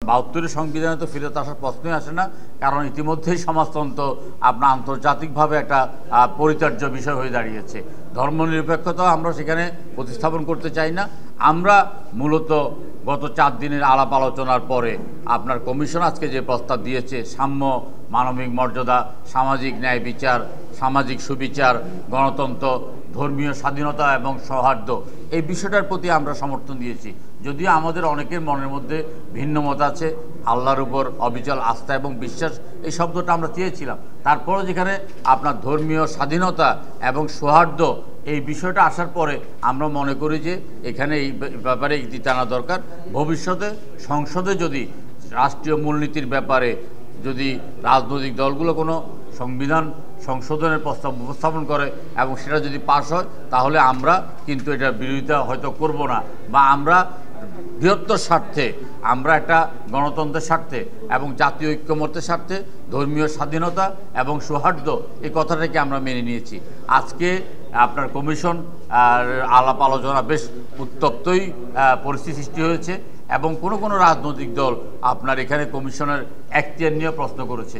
72 সংবিধানে তো ফিরত আসার প্রশ্নই আসে না, কারণ ইতিমধ্যেই সমাজতন্ত্র আপনার আন্তর্জাতিকভাবে একটা পরিচার্য বিষয় হয়ে দাঁড়িয়েছে। ধর্মনিরপেক্ষতা আমরা সেখানে প্রতিস্থাপন করতে চাই না। আমরা মূলত গত 4 দিনের আলাপ আলোচনার পরে আপনার কমিশন আজকে যে প্রস্তাব দিয়েছে, সাম্য, মানবিক মর্যাদা, সামাজিক ন্যায় বিচার, সামাজিক সুবিচার, গণতন্ত্র, ধর্মীয় স্বাধীনতা এবং সৌহার্দ্য, এই বিষয়টার প্রতি আমরা সমর্থন দিয়েছি। যদিও আমাদের অনেকের মনের মধ্যে ভিন্ন মত আছে, আল্লাহর উপর অবিচল আস্থা এবং বিশ্বাস এই শব্দটা আমরা চেয়েছিলাম, তারপরও যেখানে আপনার ধর্মীয় স্বাধীনতা এবং সৌহার্দ্য এই বিষয়টা আসার পরে আমরা মনে করি যে এখানে এই ব্যাপারে ইতি টানা দরকার। ভবিষ্যতে সংসদে যদি রাষ্ট্রীয় মূলনীতির ব্যাপারে যদি রাজনৈতিক দলগুলো কোনো সংবিধান সংশোধনের প্রস্তাব উপস্থাপন করে এবং সেটা যদি পাশ হয়, তাহলে আমরা কিন্তু এটার বিরোধিতা হয়তো করব না, বা আমরা বৃহত্তর স্বার্থে, আমরা একটা গণতন্ত্রের স্বার্থে এবং জাতীয় ঐক্যমত্যের স্বার্থে ধর্মীয় স্বাধীনতা এবং সৌহার্দ্য এই কথাটাকে আমরা মেনে নিয়েছি। আজকে আপনার কমিশন আলাপ আলোচনা বেশ উত্তপ্তই পরিস্থিতি সৃষ্টি হয়েছে এবং কোনো রাজনৈতিক দল আপনার এখানে কমিশনের এখতিয়ার নিয়ে প্রশ্ন করেছে।